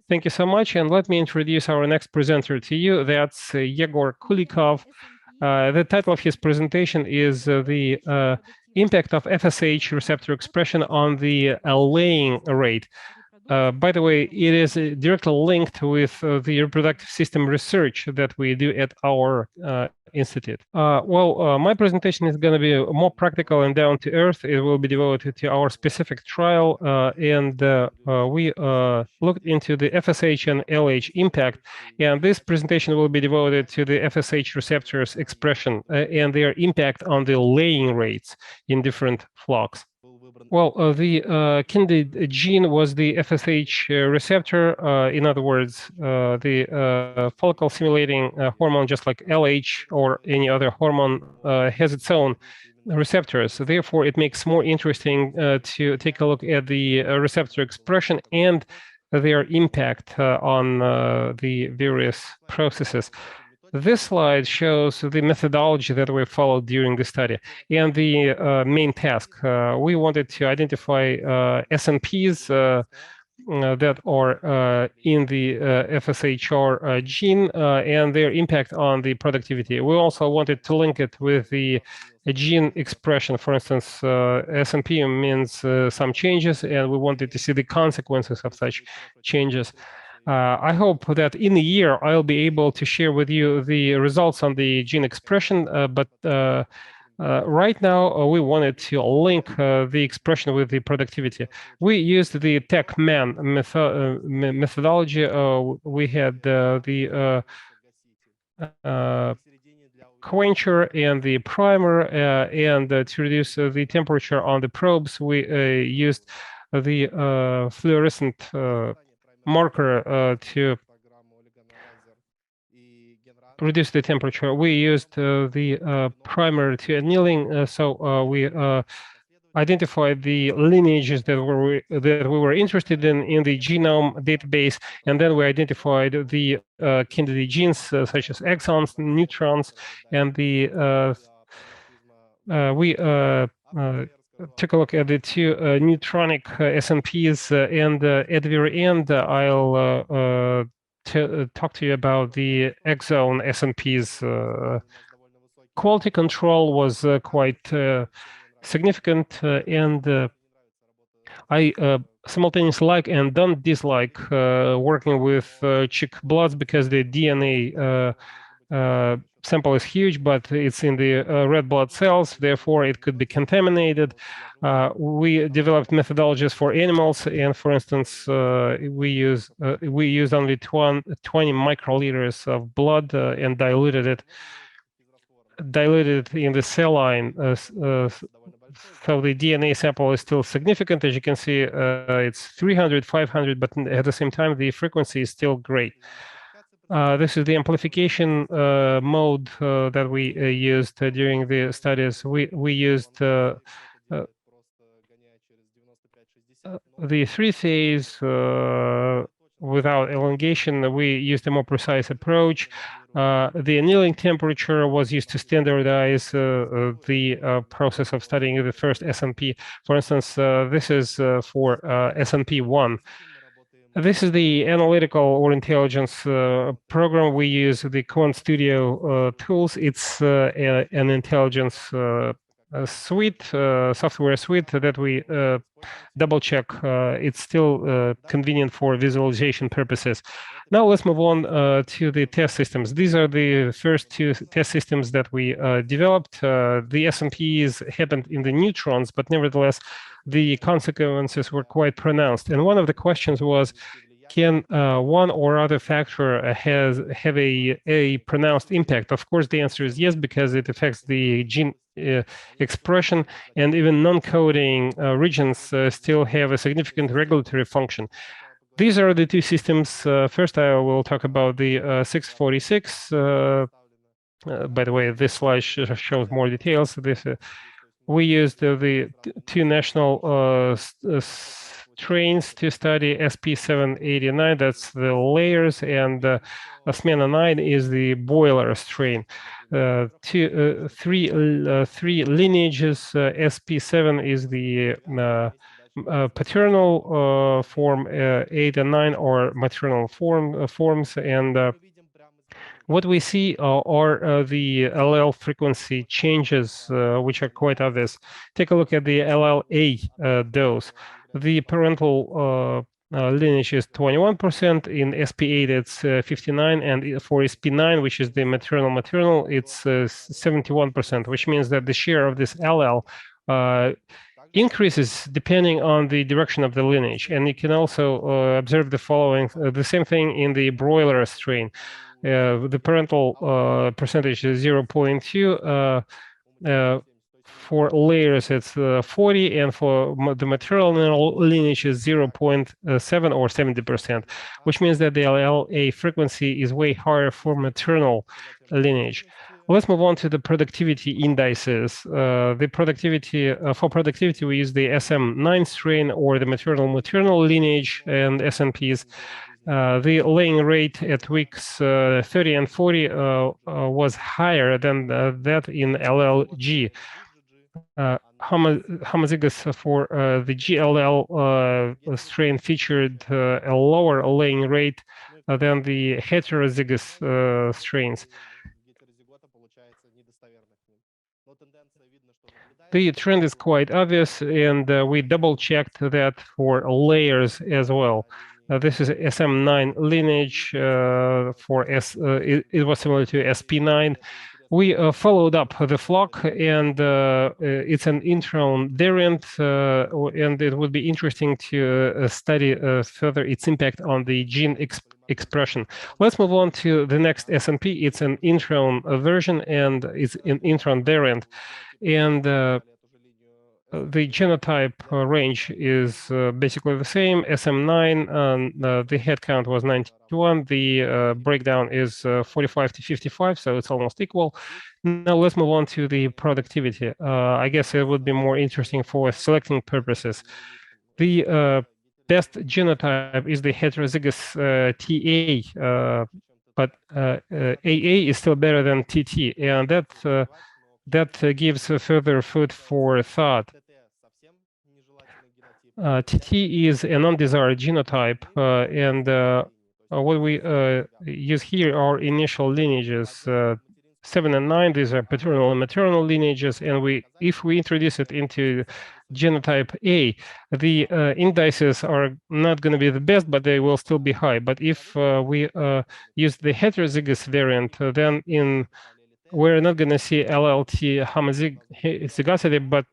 Thank you so much. And let me introduce our next presenter to you. That's Yegor Kulikov. The title of his presentation is the impact of FSH receptor expression on the laying rate. By the way, it is directly linked with the reproductive system research that we do at our institute. My presentation is going to be more practical and down to earth. It will be devoted to our specific trial, and we looked into the FSH and LH impact. And this presentation will be devoted to the FSH receptors expression and their impact on the laying rates in different flocks. Well, the candidate gene was the FSH receptor. In other words, the follicle-stimulating hormone, just like LH or any other hormone, has its own receptors. Therefore, it makes more interesting to take a look at the receptor expression and their impact on the various processes. This slide shows the methodology that we followed during the study and the main task. We wanted to identify SNPs that are in the FSHR gene and their impact on the productivity. We also wanted to link it with the gene expression. For instance, SNP means some changes, and we wanted to see the consequences of such changes. I hope that in a year I'll be able to share with you the results on the gene expression, but right now we wanted to link the expression with the productivity. We used the TechMan methodology. We had the quencher and the primer, and to reduce the temperature on the probes, we used the fluorescent marker to reduce the temperature. We used the primer to annealing, so we identified the lineages that we were interested in the genome database, and then we identified the candidate genes such as exons, neutrons, and the we took a look at the two neutronic SNPs, and at the very end, I'll talk to you about the exon SNPs. Quality control was quite significant, and I simultaneously like and don't dislike working with chick bloods because the DNA sample is huge, but it's in the red blood cells, therefore it could be contaminated. We developed methodologies for animals, and for instance, we use only 20 microliters of blood and diluted it in the cell line. So the DNA sample is still significant. As you can see, it's 300, 500, but at the same time, the frequency is still great. This is the amplification mode that we used during the studies. We used the three-phase without elongation. We used a more precise approach. The annealing temperature was used to standardize the process of studying the first SNP. For instance, this is for SNP1. This is the analytical or intelligence program. We use the Quant Studio tools. It's an intelligence suite, software suite that we double check. It's still convenient for visualization purposes. Now let's move on to the test systems. These are the first two test systems that we developed. The SNPs happened in the neutrons, but nevertheless, the consequences were quite pronounced. And one of the questions was, can one or other factor have a pronounced impact? Of course, the answer is yes, because it affects the gene expression, and even non-coding regions still have a significant regulatory function. These are the two systems. First, I will talk about the 646. By the way, this slide shows more details. We used the two national strains to study SP789, that's the layers, and Osmana 9 is the boiler strain. Three lineages. SP7 is the paternal form 8 and 9 or maternal forms, and what we see are the allele frequency changes, which are quite obvious. Take a look at the LLA dose. The parental lineage is 21%. In SP8, it's 59, and for SP9, which is the maternal, it's 71%, which means that the share of this allele increases depending on the direction of the lineage. And you can also observe the following, the same thing in the broiler strain. The parental percentage is 0.2. For layers, it's 40, and for the maternal lineage is 0.7 or 70%, which means that the LLA frequency is way higher for maternal lineage. Let's move on to the productivity indices. The productivity for productivity, we use the SM9 strain or the maternal lineage and SNPs. The laying rate at weeks 30 and 40 was higher than that in LLG. Homozygous for the GLL strain featured a lower laying rate than the heterozygous strains. The trend is quite obvious, and we double-checked that for layers as well. This is SM9 lineage for it was similar to SP9. We followed up the flock, and it's an intron variant, and it would be interesting to study further its impact on the gene expression. Let's move on to the next SNP. It's an intron version, and it's an intron variant. And the genotype range is basically the same, SM9, and the head count was 91. The breakdown is 45 to 55, so it's almost equal. Now let's move on to the productivity. I guess it would be more interesting for selecting purposes. The best genotype is the heterozygous TA, but AA is still better than TT, and that gives further food for thought. TT is a non-desired genotype, and what we use here are initial lineages. 7 and 9, these are paternal and maternal lineages, and if we introduce it into genotype A, the indices are not going to be the best, but they will still be high. But if we use the heterozygous variant, then we're not going to see LLT homozygosity, but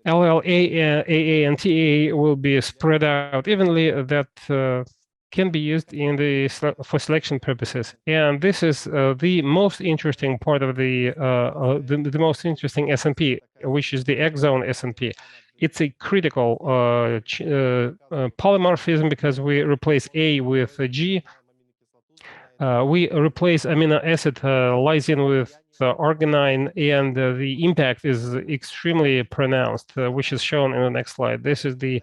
LLA, AA, and TA will be spread out evenly. That can be used for selection purposes. And this is the most interesting part of the most interesting SNP, which is the exon SNP. It's a critical polymorphism because we replace A with G. We replace amino acid lysine with arginine, and the impact is extremely pronounced, which is shown in the next slide. This is the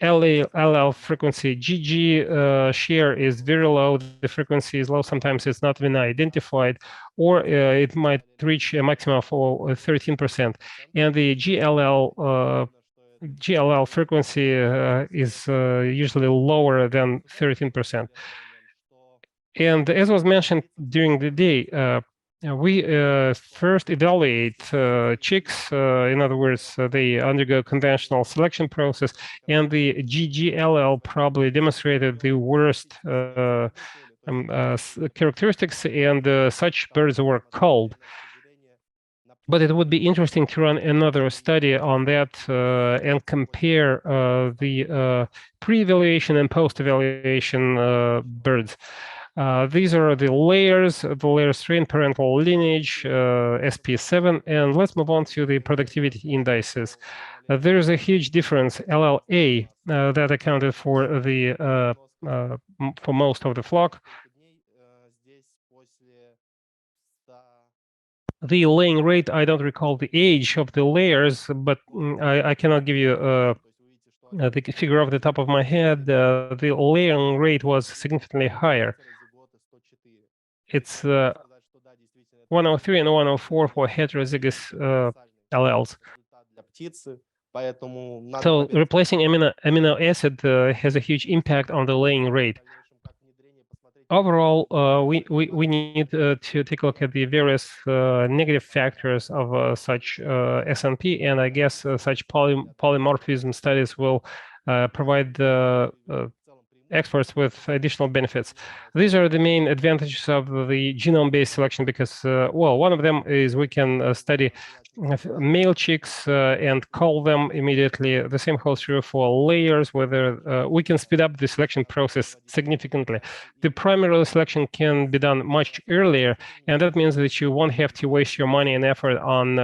LL frequency. GG share is very low. The frequency is low. Sometimes it's not even identified, or it might reach a maximum of 13%. And the GLL frequency is usually lower than 13%. And as was mentioned during the day, we first evaluate chicks. In other words, they undergo conventional selection process, and the GGLL probably demonstrated the worst characteristics, and such birds were culled. But it would be interesting to run another study on that and compare the pre-evaluation and post-evaluation birds. These are the layer strain, parental lineage, SP7, and let's move on to the productivity indices. There is a huge difference, LLA, that accounted for for most of the flock. The laying rate, I don't recall the age of the layers, but I cannot give you the figure off the top of my head. The laying rate was significantly higher. It's 103 and 104 for heterozygous alleles. So replacing amino acid has a huge impact on the laying rate. Overall, we need to take a look at the various negative factors of such SNP, and I guess such polymorphism studies will provide the experts with additional benefits. These are the main advantages of the genome-based selection because, well, one of them is we can study male chicks and call them immediately. The same holds true for layers, whether we can speed up the selection process significantly. The primary selection can be done much earlier, and that means that you won't have to waste your money and effort on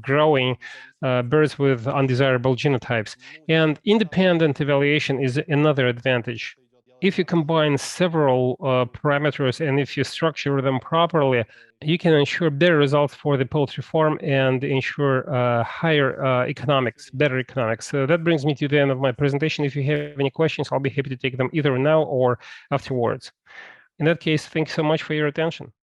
growing birds with undesirable genotypes. And independent evaluation is another advantage. If you combine several parameters and if you structure them properly, you can ensure better results for the poultry farm and ensure higher economics, better economics. So that brings me to the end of my presentation. If you have any questions, I'll be happy to take them either now or afterwards. In that case, thanks so much for your attention.